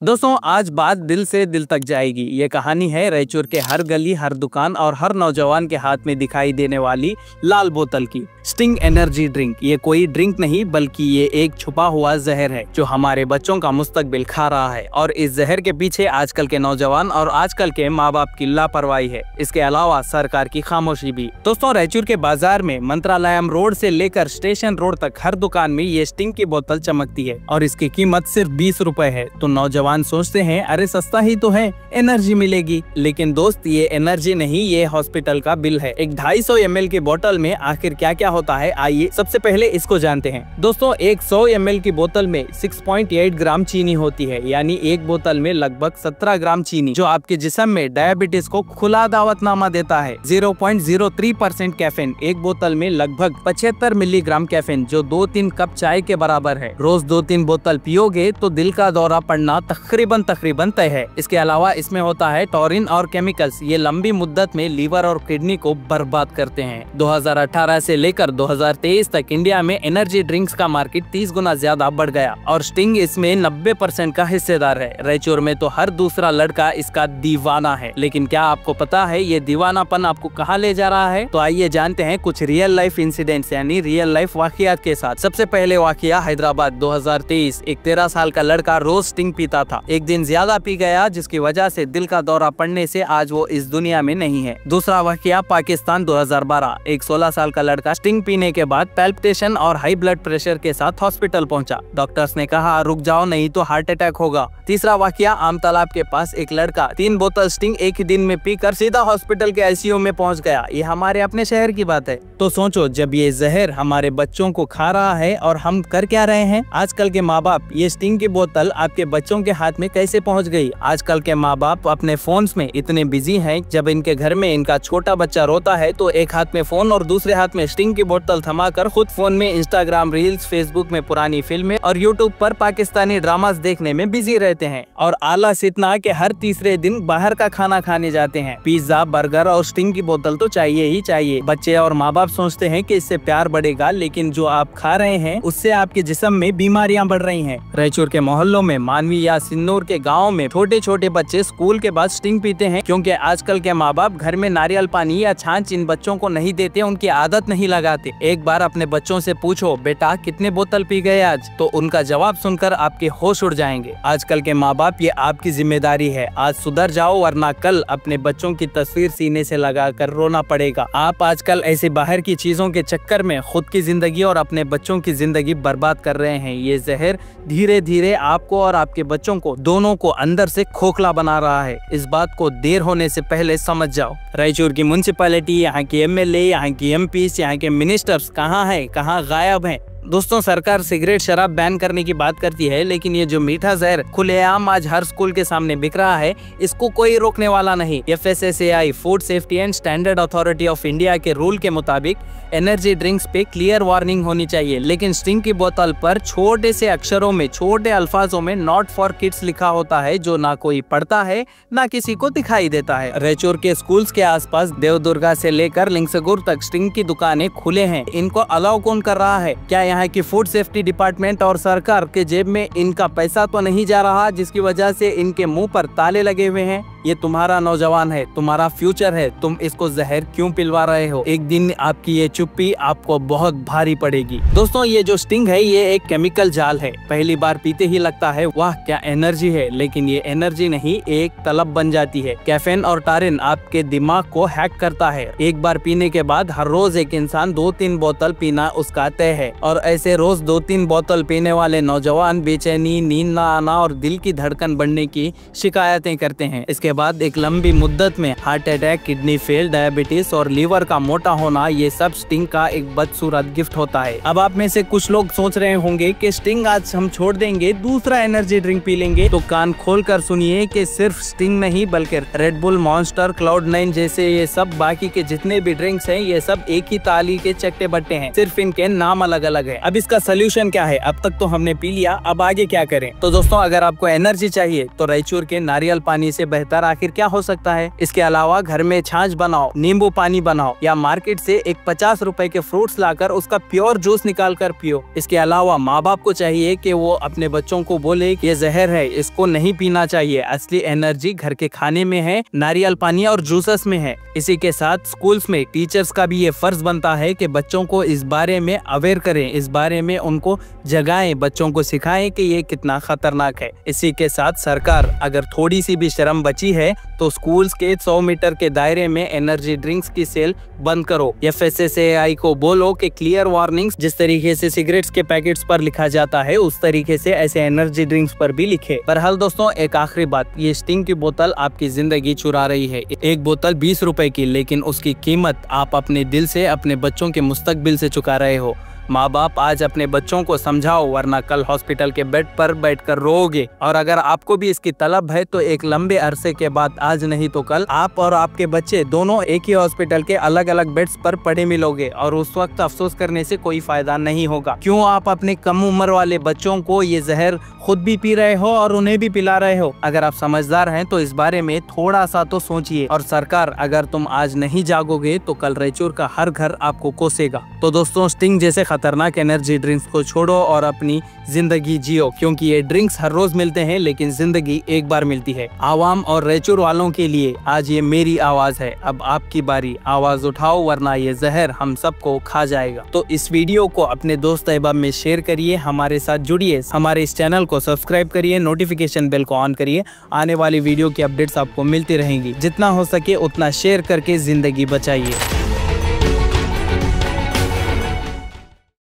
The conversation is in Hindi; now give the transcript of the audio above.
दोस्तों आज बात दिल से दिल तक जाएगी। ये कहानी है रायचूर के हर गली, हर दुकान और हर नौजवान के हाथ में दिखाई देने वाली लाल बोतल की स्टिंग एनर्जी ड्रिंक। ये कोई ड्रिंक नहीं बल्कि ये एक छुपा हुआ जहर है जो हमारे बच्चों का मुस्तकबिल खा रहा है। और इस जहर के पीछे आजकल के नौजवान और आजकल के माँ बाप की लापरवाही है। इसके अलावा सरकार की खामोशी भी। दोस्तों रायचूर के बाजार में मंत्रालयम रोड से लेकर स्टेशन रोड तक हर दुकान में ये स्टिंग की बोतल चमकती है और इसकी कीमत सिर्फ 20 रुपए है। तो नौजवान सोचते हैं अरे सस्ता ही तो है, एनर्जी मिलेगी। लेकिन दोस्त ये एनर्जी नहीं, ये हॉस्पिटल का बिल है। एक 250 ml की बोतल में आखिर क्या क्या होता है, आइए सबसे पहले इसको जानते हैं। दोस्तों एक 100 ml की बोतल में 6.8 ग्राम चीनी होती है, यानी एक बोतल में लगभग 17 ग्राम चीनी, जो आपके जिस्म में डायबिटीज को खुला दावतनामा देता है। 0.03% कैफीन, एक बोतल में लगभग 75 मिलीग्राम कैफीन, जो 2-3 कप चाय के बराबर है। रोज 2-3 बोतल पियोगे तो दिल का दौरा पड़ना तकरीबन तय है। इसके अलावा इसमें होता है टॉरिन और केमिकल्स, ये लंबी मुद्दत में लीवर और किडनी को बर्बाद करते हैं। 2018 से लेकर 2023 तक इंडिया में एनर्जी ड्रिंक्स का मार्केट 30 गुना ज्यादा बढ़ गया और स्टिंग इसमें 90% का हिस्सेदार है। रायचूर में तो हर दूसरा लड़का इसका दीवाना है। लेकिन क्या आपको पता है ये दीवानापन आपको कहाँ ले जा रहा है? तो आइए जानते हैं कुछ रियल लाइफ इंसिडेंट्स यानी रियल लाइफ वाकयात के साथ। सबसे पहले वाकया हैदराबाद 2023। एक 13 साल का लड़का रोज स्टिंग पीता था। एक दिन ज्यादा पी गया जिसकी वजह से दिल का दौरा पड़ने से आज वो इस दुनिया में नहीं है। दूसरा वाकया पाकिस्तान 2012। एक 16 साल का लड़का स्टिंग पीने के बाद पैल्पिटेशन और हाई ब्लड प्रेशर के साथ हॉस्पिटल पहुंचा। डॉक्टर्स ने कहा रुक जाओ नहीं तो हार्ट अटैक होगा। तीसरा वाकया आम तालाब के पास एक लड़का 3 बोतल स्टिंग एक ही दिन में पीकर सीधा हॉस्पिटल के आईसीयू में पहुंच गया। ये हमारे अपने शहर की बात है। तो सोचो जब ये जहर हमारे बच्चों को खा रहा है और हम कर क्या रहे हैं। आजकल के माँ बाप ये स्टिंग की बोतल आपके बच्चों के हाथ में कैसे पहुंच गई? आजकल के माँ बाप अपने फोन्स में इतने बिजी हैं, जब इनके घर में इनका छोटा बच्चा रोता है तो एक हाथ में फोन और दूसरे हाथ में स्टिंग की बोतल थमाकर खुद फोन में इंस्टाग्राम रील्स, फेसबुक में पुरानी फिल्में और यूट्यूब पर पाकिस्तानी ड्रामास देखने में बिजी रहते हैं। और आलस इतना कि हर तीसरे दिन बाहर का खाना खाने जाते हैं। पिज्जा, बर्गर और स्टिंग की बोतल तो चाहिए ही चाहिए। बच्चे और माँ बाप सोचते हैं कि इससे प्यार बढ़ेगा, लेकिन जो आप खा रहे हैं उससे आपके जिस्म में बीमारियां बढ़ रही हैं। रायचूर के मोहल्लों में, मानवी या सिन्नूर के गाँव में छोटे छोटे बच्चे स्कूल के बाद स्टिंग पीते हैं, क्योंकि आजकल के माँ बाप घर में नारियल पानी या छाछ इन बच्चों को नहीं देते, उनकी आदत नहीं लगाते। एक बार अपने बच्चों से पूछो बेटा कितने बोतल पी गए आज, तो उनका जवाब सुनकर आपके होश उड़ जाएंगे। आजकल के माँ बाप ये आपकी जिम्मेदारी है। आज सुधर जाओ वरना कल अपने बच्चों की तस्वीर सीने से लगाकर रोना पड़ेगा। आप आजकल ऐसे बाहर की चीजों के चक्कर में खुद की जिंदगी और अपने बच्चों की जिंदगी बर्बाद कर रहे हैं। ये जहर धीरे धीरे आपको और आपके बच्चों को दोनों को अंदर से खोखला बना रहा है। इस बात को देर होने से पहले समझ जाओ। रायचूर की म्युनिसिपैलिटी, यहाँ की एमएलए, यहाँ की एमपीस, यहाँ के मिनिस्टर्स कहाँ है, कहाँ गायब हैं? दोस्तों सरकार सिगरेट शराब बैन करने की बात करती है, लेकिन ये जो मीठा जहर खुलेआम आज हर स्कूल के सामने बिक रहा है, इसको कोई रोकने वाला नहीं। FSSAI food safety and standard authority of India के रूल के मुताबिक एनर्जी ड्रिंक्स पे क्लियर वार्निंग होनी चाहिए, लेकिन स्टिंग की बोतल पर छोटे से अक्षरों में, छोटे अल्फाजों में नॉट फॉर किड्स लिखा होता है, जो ना कोई पढ़ता है ना किसी को दिखाई देता है। रायचूर के स्कूल्स के आसपास देवदुर्गा से लेकर लिंगसगुर तक स्टिंग की दुकानें खुले हैं। इनको अलाउ कौन कर रहा है? क्या यहाँ की फूड सेफ्टी डिपार्टमेंट और सरकार के जेब में इनका पैसा तो नहीं जा रहा, जिसकी वजह से इनके मुंह पर ताले लगे हुए हैं? ये तुम्हारा नौजवान है, तुम्हारा फ्यूचर है, तुम इसको जहर क्यों पिलवा रहे हो? एक दिन आपकी ये चुप्पी आपको बहुत भारी पड़ेगी। दोस्तों ये जो स्टिंग है ये एक केमिकल जाल है। पहली बार पीते ही लगता है वाह क्या एनर्जी है, लेकिन ये एनर्जी नहीं, एक तलब बन जाती है। कैफीन और टारिन आपके दिमाग को हैक करता है। एक बार पीने के बाद हर रोज एक इंसान 2-3 बोतल पीना उसका तय है। और ऐसे रोज 2-3 बोतल पीने वाले नौजवान बेचैनी, नींद न आना और दिल की धड़कन बढ़ने की शिकायतें करते हैं। इसके बाद एक लंबी मुद्दत में heart attack, kidney fail, diabetes और लीवर का मोटा होना, ये सब स्टिंग का एक बदसूरत गिफ्ट होता है। अब आप में से कुछ लोग सोच रहे होंगे कि स्टिंग आज हम छोड़ देंगे, दूसरा एनर्जी ड्रिंक पी लेंगे। तो कान खोल कर सुनिए कि सिर्फ स्टिंग नहीं बल्कि रेड बुल, मॉन्स्टर, क्लाउड9 जैसे ये सब बाकी के जितने भी ड्रिंक्स हैं, ये सब एक ही ताली के चट्टे बट्टे हैं, सिर्फ इनके नाम अलग अलग है। है। अब इसका सोल्यूशन क्या है? अब तक तो हमने पी लिया, अब आगे क्या करें? तो दोस्तों, अगर आपको एनर्जी चाहिए तो रायचूर के नारियल पानी से बेहतर आखिर क्या हो सकता है। इसके अलावा घर में छाछ बनाओ, नींबू पानी बनाओ, या मार्केट से एक 50 रुपए के फ्रूट्स लाकर उसका प्योर जूस निकाल कर पियो। इसके अलावा माँ बाप को चाहिए कि वो अपने बच्चों को बोले कि ये जहर है, इसको नहीं पीना चाहिए। असली एनर्जी घर के खाने में है, नारियल पानी और जूसेस में है। इसी के साथ स्कूल्स में टीचर्स का भी ये फर्ज बनता है कि बच्चों को इस बारे में अवेयर करें, इस बारे में उनको जगाएं, बच्चों को सिखाएं कि ये कितना खतरनाक है। इसी के साथ सरकार अगर थोड़ी सी भी शर्म बची है तो स्कूल्स के 100 मीटर के दायरे में एनर्जी ड्रिंक्स की सेल बंद करो। FSSAI को बोलो कि क्लियर वार्निंग्स जिस तरीके से सिगरेट्स के पैकेट्स पर लिखा जाता है उस तरीके से ऐसे एनर्जी ड्रिंक्स पर भी लिखे। बहरहाल दोस्तों, एक आखिरी बात, ये स्टिंग की बोतल आपकी जिंदगी चुरा रही है। एक बोतल 20 रुपए की, लेकिन उसकी कीमत आप अपने दिल से, अपने बच्चों के मुस्तकबिल से चुका रहे हो। माँ बाप आज अपने बच्चों को समझाओ, वरना कल हॉस्पिटल के बेड पर बैठकर रोओगे। और अगर आपको भी इसकी तलब है तो एक लंबे अरसे के बाद, आज नहीं तो कल, आप और आपके बच्चे दोनों एक ही हॉस्पिटल के अलग अलग बेड्स पर पड़े मिलोगे और उस वक्त अफसोस करने से कोई फायदा नहीं होगा। क्यों आप अपने कम उम्र वाले बच्चों को ये जहर खुद भी पी रहे हो और उन्हें भी पिला रहे हो? अगर आप समझदार हैं तो इस बारे में थोड़ा सा तो सोचिए। और सरकार, अगर तुम आज नहीं जागोगे तो कल रायचूर का हर घर आपको कोसेगा। तो दोस्तों, स्टिंग जैसे खतरनाक एनर्जी ड्रिंक्स को छोड़ो और अपनी जिंदगी जियो, क्योंकि ये ड्रिंक्स हर रोज मिलते हैं लेकिन जिंदगी एक बार मिलती है। आवाम और रायचूर वालों के लिए आज ये मेरी आवाज है, अब आपकी बारी, आवाज उठाओ वरना ये जहर हम सबको खा जाएगा। तो इस वीडियो को अपने दोस्त अहबाब में शेयर करिए, हमारे साथ जुड़िए, हमारे इस चैनल को सब्सक्राइब करिए, नोटिफिकेशन बेल को ऑन करिए। आने वाली वीडियो की अपडेट्स आपको मिलती रहेंगी। जितना हो सके उतना शेयर करके जिंदगी बचाइए।